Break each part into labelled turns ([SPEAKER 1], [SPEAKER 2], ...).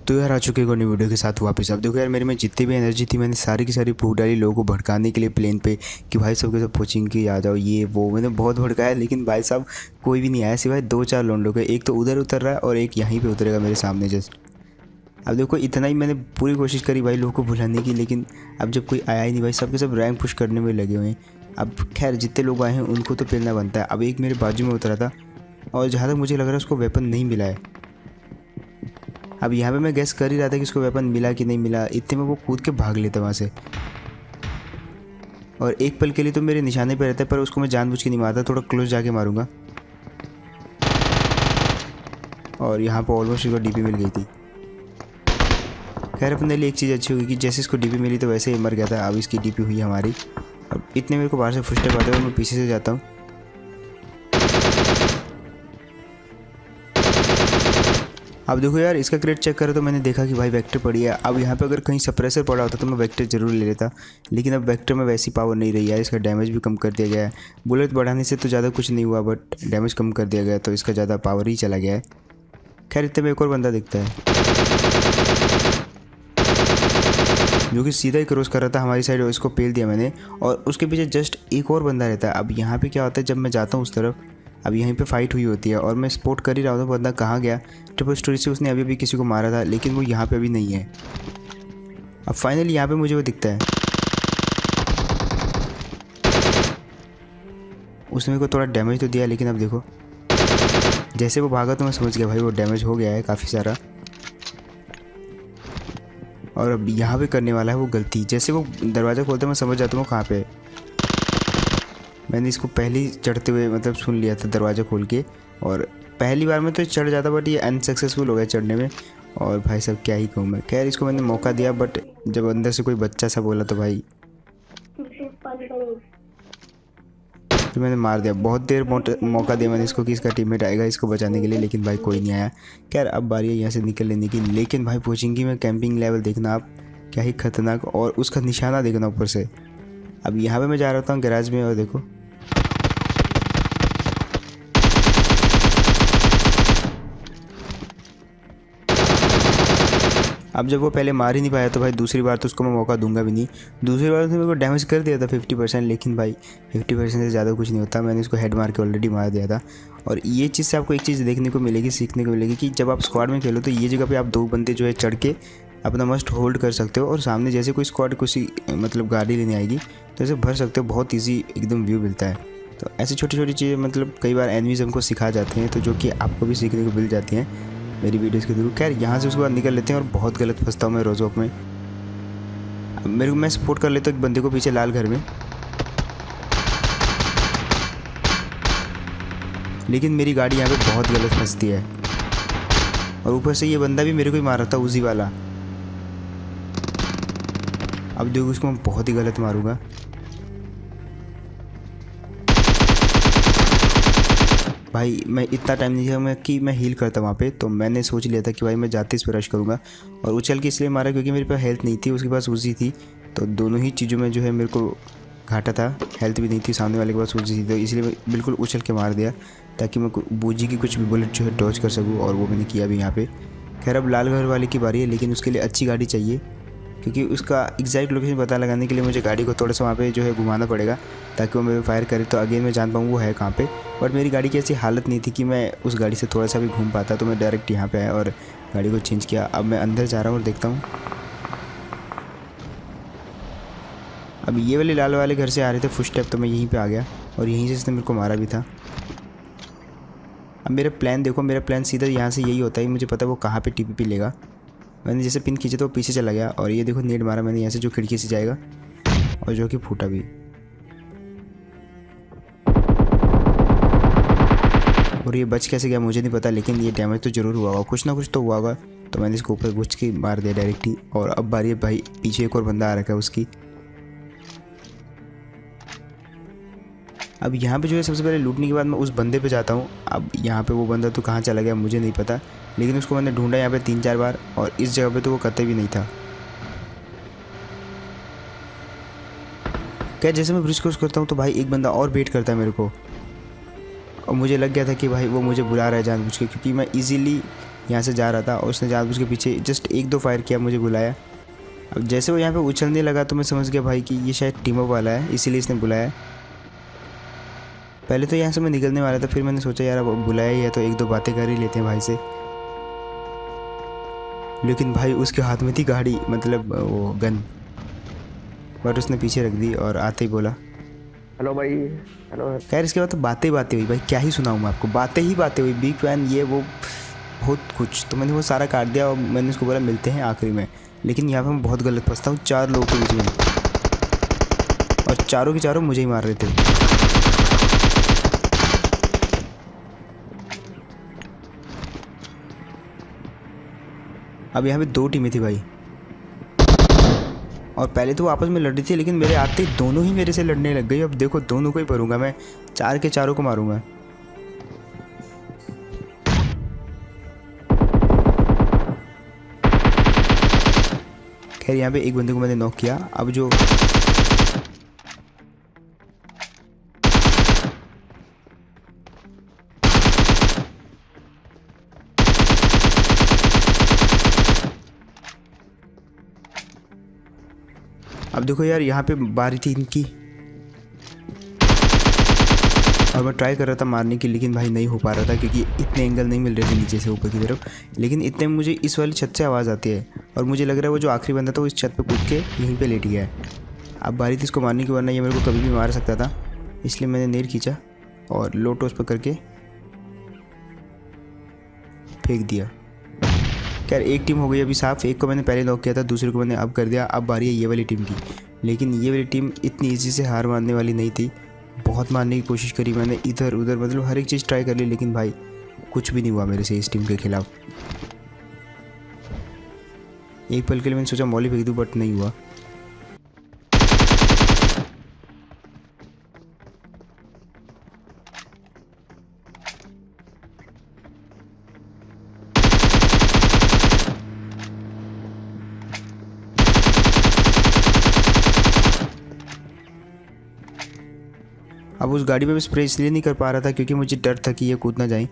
[SPEAKER 1] तो यार आ चुके हैं नई वीडियो के साथ वापस। अब देखो यार मेरे में जितनी भी एनर्जी थी मैंने सारी की सारी फूक डाली लोगों को भड़काने के लिए प्लेन पे कि भाई सबके सब कोचिंग की आ जाओ ये वो। मैंने बहुत भड़काया लेकिन भाई साहब कोई भी नहीं आया सिवाय 2-4 लोंडों के। एक तो उधर उतर रहा है और एक यहीं पे उतरेगा मेरे सामने जस्ट। अब देखो इतना ही मैंने पूरी कोशिश करी भाई लोगों को भुलाने की, लेकिन अब जब कोई आया ही नहीं भाई सबके सब रैंक पुश करने में लगे हुए हैं। अब खैर जितने लोग आए हैं उनको तो पेलना बनता है। अब एक मेरे बाजू में उतरा था और जहाँ तक मुझे लग रहा है उसको वेपन नहीं मिला है। अब यहाँ पे मैं गेस कर ही रहा था कि उसको वेपन मिला कि नहीं मिला, इतने में वो कूद के भाग लेता वहाँ से। और एक पल के लिए तो मेरे निशाने पे रहता है पर उसको मैं जानबूझ के नहीं मारता, थोड़ा क्लोज जाके मारूंगा। और यहाँ पर ऑलमोस्ट इसको डीपी मिल गई थी। खैर अपने लिए एक चीज़ अच्छी होगी कि जैसे इसको डीपी मिली तो वैसे ही मर गया था। अब इसकी डीपी हुई हमारी। अब इतने मेरे को बाहर से फुटस्टेप आते हैं और मैं पीछे से जाता हूँ। अब देखो यार इसका क्रेट चेक करो तो मैंने देखा कि भाई वेक्टर पड़ी है। अब यहाँ पे अगर कहीं सप्रेसर पड़ा होता तो मैं वेक्टर ज़रूर ले लेता, लेकिन अब वेक्टर में वैसी पावर नहीं रही यार। इसका डैमेज भी कम कर दिया गया है। बुलेट बढ़ाने से तो ज़्यादा कुछ नहीं हुआ बट डैमेज कम कर दिया गया तो इसका ज़्यादा पावर ही चला गया है। खैर इतने में एक और बंदा दिखता है जो कि सीधा ही क्रॉस कर रहा था हमारी साइड और इसको पेल दिया मैंने। और उसके पीछे जस्ट एक और बंदा रहता है। अब यहाँ पे क्या होता है जब मैं जाता हूँ उस तरफ, अब यहीं पे फाइट हुई होती है और मैं स्पॉट कर ही रहा हूँ बंदा कहाँ गया। ट्रिपल स्टोरी से उसने अभी भी किसी को मारा था लेकिन वो यहाँ पे अभी नहीं है। अब फाइनली यहाँ पे मुझे वो दिखता है। उसने मेरे को थोड़ा डैमेज तो दिया लेकिन अब देखो जैसे वो भागा तो मैं समझ गया भाई वो डैमेज हो गया है काफ़ी सारा। और अब यहाँ पे करने वाला है वो गलती। जैसे वो दरवाज़ा खोलते मैं समझ जाता हूँ वो कहाँ पे है। मैंने इसको पहले ही चढ़ते हुए मतलब सुन लिया था दरवाज़ा खोल के, और पहली बार में तो चढ़ जाता बट ये अनसक्सेसफुल हो गया चढ़ने में। और भाई साहब क्या ही कहूँ मैं। खैर इसको मैंने मौका दिया बट जब अंदर से कोई बच्चा सा बोला तो भाई तो मैंने मार दिया। बहुत देर मौका दिया मैंने इसको कि इसका टीममेट आएगा इसको बचाने के लिए, लेकिन भाई कोई नहीं आया। खैर अब बारी है यहाँ से निकल लेने की। लेकिन भाई पोचिंकी में कैंपिंग लेवल देखना आप क्या ही खतरनाक, और उसका निशाना देखना ऊपर से। अब यहाँ पे मैं जा रहा हूँ गैराज में और देखो अब जब वो पहले मार ही नहीं पाया तो भाई दूसरी बार तो उसको मैं मौका दूंगा भी नहीं। दूसरी बार तो मेरे को डैमेज कर दिया था 50%, लेकिन भाई 50% से ज़्यादा कुछ नहीं होता। मैंने उसको हेड मार के ऑलरेडी मार दिया था। और ये चीज़ से आपको एक चीज़ देखने को मिलेगी, सीखने को मिलेगी कि जब आप स्क्वाड में खेलो तो ये जगह पे आप 2 बंदे जो है चढ़ के अपना मस्ट होल्ड कर सकते हो और सामने जैसे कोई स्क्वाड किसी मतलब गाड़ी लेने आएगी तो ऐसे भर सकते हो। बहुत ईजी एकदम व्यू मिलता है। तो ऐसी छोटी छोटी चीज़ें मतलब कई बार एनिमीज हमको सिखा जाते हैं तो जो कि आपको भी सीखने को मिल जाती हैं मेरी वीडियोस के थ्रू। खैर यहाँ से उसके बाद निकल लेते हैं और बहुत गलत फंसता हूँ मैं रोजॉक में। मेरे को मैं सपोर्ट कर लेता हूँ एक बंदे को पीछे लाल घर में, लेकिन मेरी गाड़ी यहाँ पे बहुत गलत फंसती है। और ऊपर से ये बंदा भी मेरे को ही मार रहा था उसी वाला। अब देखो उसको मैं बहुत ही गलत मारूंगा। भाई मैं इतना टाइम नहीं था मैं कि मैं हील करता वहाँ पे, तो मैंने सोच लिया था कि भाई मैं जाते इस पर रश करूँगा। और उछल के इसलिए मारा क्योंकि मेरे पास हेल्थ नहीं थी, उसके पास उजी थी। तो दोनों ही चीज़ों में जो है मेरे को घाटा था। हेल्थ भी नहीं थी, सामने वाले के पास उजी थी, तो इसलिए मैं बिल्कुल उछल के मार दिया ताकि मैं बूजी की कुछ भी बुलेट जो है डॉज कर सकूँ, और वो मैंने किया भी यहाँ पर। खैर अब लाल घर वाले की बारी है, लेकिन उसके लिए अच्छी गाड़ी चाहिए क्योंकि उसका एग्जैक्ट लोकेशन पता लगाने के लिए मुझे गाड़ी को थोड़ा सा वहाँ पे जो है घुमाना पड़ेगा ताकि वो मेरे फायर करे तो अगेन मैं जान पाऊँ वो है कहाँ पे। बट मेरी गाड़ी की ऐसी हालत नहीं थी कि मैं उस गाड़ी से थोड़ा सा भी घूम पाता, तो मैं डायरेक्ट यहाँ पे आया और गाड़ी को चेंज किया। अब मैं अंदर जा रहा हूँ और देखता हूँ। अब ये वाले लाल वाले घर से आ रहे थे फुटस्टेप, तो मैं यहीं पर आ गया और यहीं से इसने मेरे को मारा भी था। अब मेरा प्लान देखो, मेरा प्लान सीधा यहाँ से यही होता है, मुझे पता है वो कहाँ पर TPP लेगा। मैंने जैसे पिन खींचा तो वो पीछे चला गया और ये देखो नेट मारा मैंने यहाँ से जो खिड़की से जाएगा और जो कि फूटा भी। और ये बच कैसे गया मुझे नहीं पता, लेकिन ये डैमेज तो ज़रूर हुआ होगा, कुछ ना कुछ तो हुआ होगा। तो मैंने इसको ऊपर घुस के मार दिया डायरेक्ट ही। और अब बारी है भाई, पीछे एक और बंदा आ रखा है उसकी। अब यहाँ पे जो है सबसे पहले लूटने के बाद मैं उस बंदे पे जाता हूँ। अब यहाँ पे वो बंदा तो कहाँ चला गया मुझे नहीं पता, लेकिन उसको मैंने ढूंढा यहाँ पे 3-4 बार और इस जगह पे तो वो कतई भी नहीं था। क्या जैसे मैं ब्रिज क्रॉस करता हूँ तो भाई एक बंदा और वेट करता है मेरे को, और मुझे लग गया था कि भाई वो मुझे बुला रहा है जानबूझ के, क्योंकि मैं इजीली यहाँ से जा रहा था और उसने जानबूझ के पीछे जस्ट 1-2 फायर किया, मुझे बुलाया। अब जैसे वो यहाँ पे उछलने लगा तो मैं समझ गया भाई कि ये शायद टीम अप वाला है, इसीलिए इसने बुलाया। पहले तो यहाँ से मैं निकलने वाला था, फिर मैंने सोचा यार अब बुलाया ही है तो 1-2 बातें कर ही लेते हैं भाई से। लेकिन भाई उसके हाथ में थी गाड़ी, मतलब वो गन, बट उसने पीछे रख दी और आते ही बोला
[SPEAKER 2] हेलो भाई। हेलो।
[SPEAKER 1] खैर इसके बाद तो बातें बातें हुई भाई, क्या ही सुनाऊँ मैं आपको, बातें ही बातें हुई, बिग फैन ये वो बहुत कुछ। तो मैंने वो सारा काट दिया और मैंने उसको बोला मिलते हैं आखिरी में। लेकिन यहाँ पे मैं बहुत गलत फंसता हूँ 4 लोगों के बीच में, और चारों के चारों मुझे ही मार रहे थे। अब यहाँ पे 2 टीमें थी भाई, और पहले तो वो आपस में लड़ रही थी, लेकिन मेरे आते ही दोनों ही मेरे से लड़ने लग गई। अब देखो दोनों को ही भरूंगा मैं, 4 के चारों को मारूंगा। खैर यहाँ पे एक बंदे को मैंने नॉक किया। अब जो अब देखो यार यहाँ पे बारी थी इनकी, और मैं ट्राई कर रहा था मारने की, लेकिन भाई नहीं हो पा रहा था क्योंकि इतने एंगल नहीं मिल रहे थे नीचे से ऊपर की तरफ। लेकिन इतने में मुझे इस वाली छत से आवाज़ आती है, और मुझे लग रहा है वो जो आखिरी बंदा था वो इस छत पे कूद के यहीं पे लेट गया है। अब बारी थी इसको मारने की, वरना ये मेरे को कभी भी मार सकता था, इसलिए मैंने नेर खींचा और लो टॉस पर करके फेंक दिया। खैर एक टीम हो गई अभी साफ, एक को मैंने पहले नॉक किया था, दूसरे को मैंने अब कर दिया। अब बारी है ये वाली टीम की, लेकिन ये वाली टीम इतनी ईजी से हार मानने वाली नहीं थी। बहुत मारने की कोशिश करी मैंने, इधर उधर, मतलब हर एक चीज़ ट्राई कर ली, लेकिन भाई कुछ भी नहीं हुआ मेरे से इस टीम के खिलाफ। एक पल के लिए मैंने सोचा मॉली फेंक दूँ, बट नहीं हुआ। अब उस गाड़ी पे भी स्प्रे इसलिए नहीं कर पा रहा था क्योंकि मुझे डर था कि ये कूद ना जाए,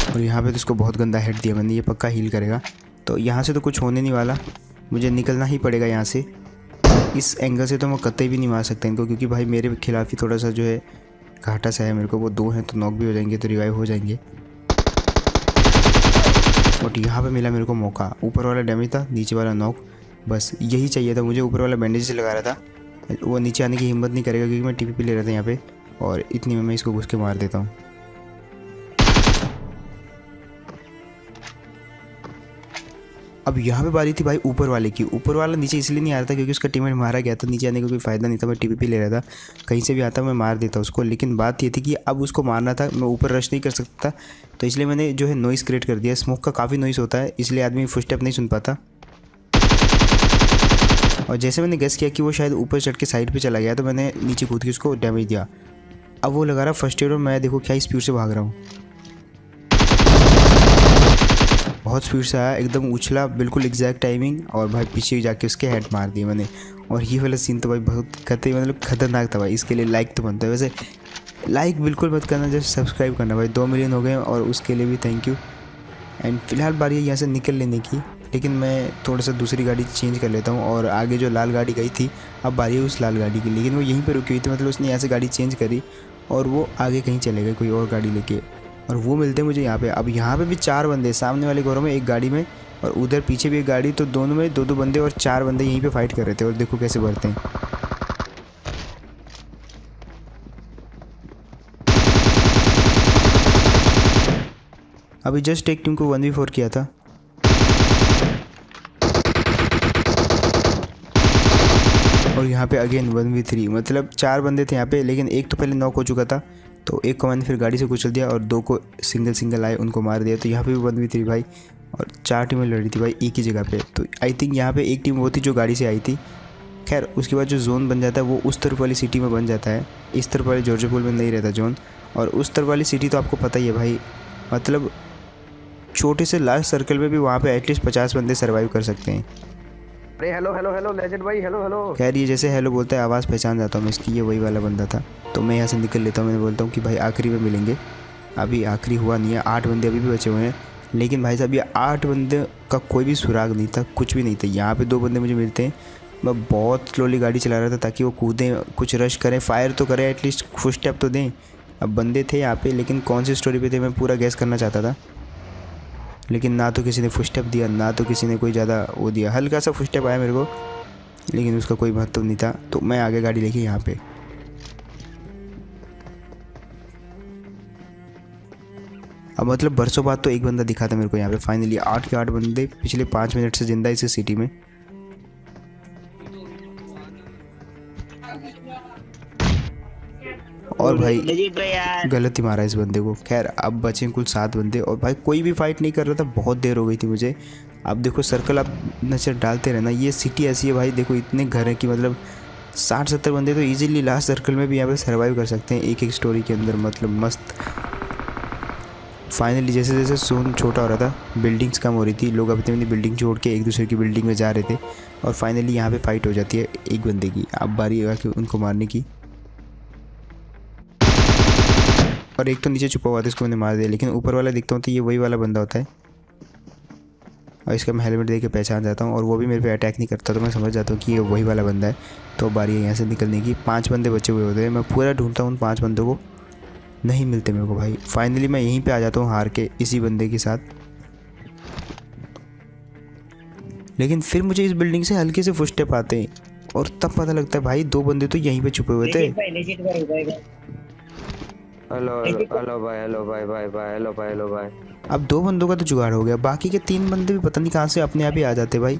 [SPEAKER 1] और यहाँ पे तो इसको बहुत गंदा हेड दिया मैंने, ये पक्का हील करेगा। तो यहाँ से तो कुछ होने नहीं वाला, मुझे निकलना ही पड़ेगा यहाँ से। इस एंगल से तो मैं कतई भी नहीं मार सकता इनको, क्योंकि भाई मेरे खिलाफ ही थोड़ा सा जो है घाटा सा है मेरे को। वो 2 हैं तो नॉक भी हो जाएंगे, तो रिवाइव हो जाएंगे। बट यहाँ पे मिला मेरे को मौका, ऊपर वाला डैमेज था, नीचे वाला नॉक, बस यही चाहिए था मुझे। ऊपर वाला बैंडेज से लगा रहा था, वो नीचे आने की हिम्मत नहीं करेगा क्योंकि मैं टीपीपी ले रहा था यहाँ पे, और इतनी में मैं इसको घुस के मार देता हूँ। अब यहाँ पे बारी थी भाई ऊपर वाले की। ऊपर वाला नीचे इसलिए नहीं आ रहा था क्योंकि उसका टीममेट मारा गया था, नीचे आने का कोई फ़ायदा नहीं था, मैं टीपीपी ले रहा था, कहीं से भी आता मैं मार देता उसको। लेकिन बात ये थी कि अब उसको मारना था, मैं ऊपर रश नहीं कर सकता, तो इसलिए मैंने जो है नॉइज़ क्रिएट कर दिया। स्मोक का काफ़ी नॉइज़ होता है, इसलिए आदमी फुटस्टेप नहीं सुन पाता। और जैसे मैंने गेस किया कि वो शायद ऊपर चढ़ के साइड पे चला गया, तो मैंने नीचे कूद के उसको डैमेज दिया। अब वो लगा रहा फर्स्ट एड, और मैं देखो क्या स्पीड से भाग रहा हूँ, बहुत स्पीड से आया, एकदम उछला, बिल्कुल एग्जैक्ट टाइमिंग, और भाई पीछे जाके उसके हेड मार दिए मैंने। और ये वाला सीन तो भाई बहुत मतलब खतरनाक था भाई। इसके लिए लाइक तो बनता है, वैसे लाइक बिल्कुल मत करना, जस्ट सब्सक्राइब करना भाई। 2 मिलियन हो गए और उसके लिए भी थैंक यू। एंड फिलहाल बारी है यहाँ से निकल लेने की, लेकिन मैं थोड़ा सा दूसरी गाड़ी चेंज कर लेता हूँ। और आगे जो लाल गाड़ी गई थी, अब बारी है उस लाल गाड़ी की, लेकिन वो यहीं पर रुकी हुई थी, मतलब उसने यहाँ से गाड़ी चेंज करी और वो आगे कहीं चले गए कोई और गाड़ी लेके, और वो मिलते मुझे यहाँ पे। अब यहाँ पे भी 4 बंदे, सामने वाले घरों में एक गाड़ी में, और उधर पीछे भी एक गाड़ी, तो दोनों में 2-2 बंदे, और 4 बंदे यहीं पे फाइट कर रहे थे। और देखो कैसे बढ़ते हैं। अभी जस्ट एक टीम को 1v4 किया था, और यहाँ पे अगेन 1v3, मतलब 4 बंदे थे यहाँ पे, लेकिन एक तो पहले नॉक हो चुका था, तो एक को मैंने फिर गाड़ी से कुचल दिया, और 2 को सिंगल आए उनको मार दिया। तो यहाँ पे भी 1v3 भाई, और 4 टीमें लड़ रही थी भाई एक ही जगह पे। तो आई थिंक यहाँ पे एक टीम वो थी जो गाड़ी से आई थी। खैर उसके बाद जो जोन बन जाता है वो उस तरफ वाली सिटी में बन जाता है, इस तरफ वाले जॉर्जिया में नहीं रहता जोन। और उस तरफ वाली सिटी तो आपको पता ही है भाई, मतलब छोटे से लास्ट सर्कल में भी वहाँ पे एटलीस्ट 50 बंदे सर्वाइव कर सकते हैं।
[SPEAKER 2] अरे हेलो हेलो हेलो लेजेंड भाई, हेलो हेलो।
[SPEAKER 1] खैर ये जैसे हेलो बोलता है, आवाज़ पहचान जाता हूँ मैं इसकी, ये वही वाला बंदा था। तो मैं यहाँ से निकल लेता हूँ, मैंने बोलता हूँ कि भाई आखिरी में मिलेंगे। अभी आखिरी हुआ नहीं है, 8 बंदे अभी भी बचे हुए हैं। लेकिन भाई साहब ये 8 बंदे का कोई भी सुराग नहीं था, कुछ भी नहीं था। यहाँ पे 2 बंदे मुझे मिलते हैं। मैं बहुत स्लोली गाड़ी चला रहा था ताकि वो कूदें, कुछ रश करें, फायर तो करें, एटलीस्ट फुट स्टेप तो दें। अब बंदे थे यहाँ पे, लेकिन कौन सी स्टोरी पे थे मैं पूरा गैस करना चाहता था, लेकिन ना तो किसी ने फुट स्टेप दिया, ना तो किसी ने कोई ज़्यादा वो दिया। हल्का सा फुट स्टेप आया मेरे को, लेकिन उसका कोई महत्व नहीं था। तो मैं आगे गाड़ी लेके यहाँ पे, अब मतलब बरसों बाद तो एक बंदा दिखा था मेरे को यहाँ पे। फाइनली 8 के 8 बंदे पिछले 5 मिनट से जिंदा इस सिटी में। और भाई गलत ही मारा इस बंदे को। खैर अब बचे कुल 7 बंदे, और भाई कोई भी फाइट नहीं कर रहा था, बहुत देर हो गई थी मुझे। अब देखो सर्कल आप नजर डालते रहना, ये सिटी ऐसी है भाई, देखो इतने घर हैं कि मतलब 60-70 बंदे तो इजीली लास्ट सर्कल में भी यहाँ पे सर्वाइव कर सकते हैं एक स्टोरी के अंदर, मतलब मस्त। फाइनली जैसे जैसे जोन छोटा हो रहा था, बिल्डिंग्स कम हो रही थी, लोग अपनी अपनी बिल्डिंग छोड़ के एक दूसरे की बिल्डिंग में जा रहे थे, और फाइनली यहाँ पे फाइट हो जाती है एक बंदे की। अब बारी है कि उनको मारने की, और एक तो नीचे छुपा हुआ था, इसको मैंने मार दिया। लेकिन ऊपर वाला दिखता हूँ तो ये वही वाला बंदा होता है, और इसका मैं हेलमेट देख के पहचान जाता हूँ, और वो भी मेरे पे अटैक नहीं करता, तो मैं समझ जाता हूँ कि ये वही वाला बंदा है। तो बारी है यहाँ से निकलने की। 5 बंदे बचे हुए होते हैं, मैं पूरा ढूंढता हूँ उन 5 बंदों को, नहीं मिलते मेरे को भाई। फाइनली मैं यहीं पे आ जाता हूँ हार के इसी बंदे के साथ। लेकिन फिर मुझे इस बिल्डिंग से हल्के से फुटस्टेप आते हैं, और तब पता लगता है भाई 2 बंदे तो यहीं पे छुपे हुए थे।
[SPEAKER 2] हेलो हेलो भाई, हेलो भाई भाई भाई, हेलो भाई, हेलो भाई।
[SPEAKER 1] अब 2 बंदों का तो जुगाड़ हो गया, बाकी के 3 बंदे भी पता नहीं कहाँ से अपने आप ही आ जाते भाई,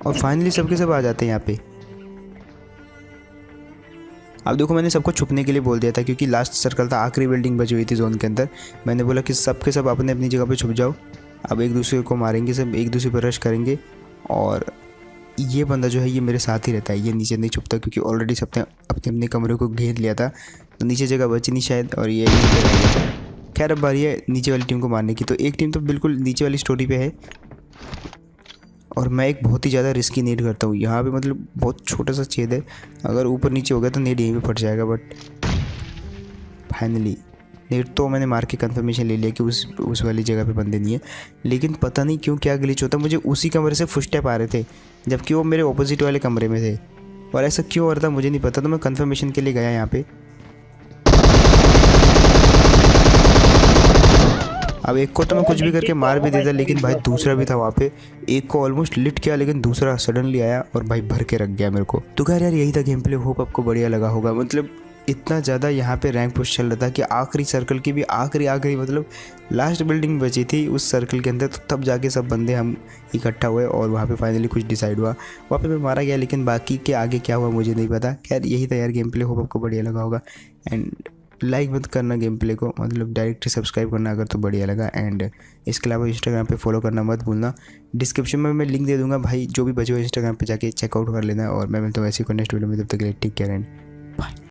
[SPEAKER 1] और फाइनली सबके सब आ जाते हैं यहाँ पे। अब देखो मैंने सबको छुपने के लिए बोल दिया था, क्योंकि लास्ट सर्कल था, आखिरी बिल्डिंग बची हुई थी जोन के अंदर। मैंने बोला कि सब के सब अपने अपनी जगह पे छुप जाओ, अब एक दूसरे को मारेंगे, सब एक दूसरे पर रश करेंगे। और ये बंदा जो है ये मेरे साथ ही रहता है, ये नीचे नहीं छुपता, क्योंकि ऑलरेडी सबने अपने अपने कमरे को घेर लिया था, तो नीचे जगह बची नहीं शायद, और ये यहीं पे रह गया। खैर अब बारी है नीचे वाली टीम को मारने की। तो एक टीम तो बिल्कुल नीचे वाली स्टोरी पे है, और मैं एक बहुत ही ज़्यादा रिस्की नेड करता हूँ यहाँ पे, मतलब बहुत छोटा सा छेद है, अगर ऊपर नीचे हो गया तो नेड यहीं पे फट जाएगा। बट फाइनली नेड तो मैंने मार के कंफर्मेशन ले लिया कि उस वाली जगह पे बंदे नहीं है। लेकिन पता नहीं क्यों क्या ग्लिच होता, मुझे उसी कमरे से फुटस्टेप आ रहे थे, जबकि वो मेरे ऑपोजिट वाले कमरे में थे, और ऐसा क्यों हो रहा था मुझे नहीं पता। तो मैं कंफर्मेशन के लिए गया यहाँ पे। अब एक को तो मैं कुछ भी करके मार भी देता, लेकिन भाई दूसरा भी था वहाँ पे, एक को ऑलमोस्ट लिट किया, लेकिन दूसरा सडनली आया और भाई भर के रख गया मेरे को। तो खैर यार यही था गेम प्ले, होप आपको बढ़िया लगा होगा। मतलब इतना ज़्यादा यहाँ पे रैंक पुश चल रहा था कि आखिरी सर्कल की भी आखिरी मतलब लास्ट बिल्डिंग बची थी उस सर्कल के अंदर, तो तब जाके सब बंदे हम इकट्ठा हुए, और वहाँ पे फाइनली कुछ डिसाइड हुआ, वहाँ पे मैं मारा गया, लेकिन बाकी के आगे क्या हुआ मुझे नहीं पता। खैर यही था यार गेम प्ले, होप आपको बढ़िया लगा होगा। एंड लाइक मत करना गेम प्ले को, मतलब डायरेक्टली सब्सक्राइब करना अगर तो बढ़िया लगा। एंड इसके अलावा इंस्टाग्राम पे फॉलो करना मत भूलना, डिस्क्रिप्शन में मैं लिंक दे दूंगा भाई, जो भी बचे हो इंस्टाग्राम पे जाके चेकआउट कर लेना। और मैं मिलता हूँ ऐसी कोई नेक्स्ट वीडियो में, तब तक के लिए टेक केयर एंड बाय।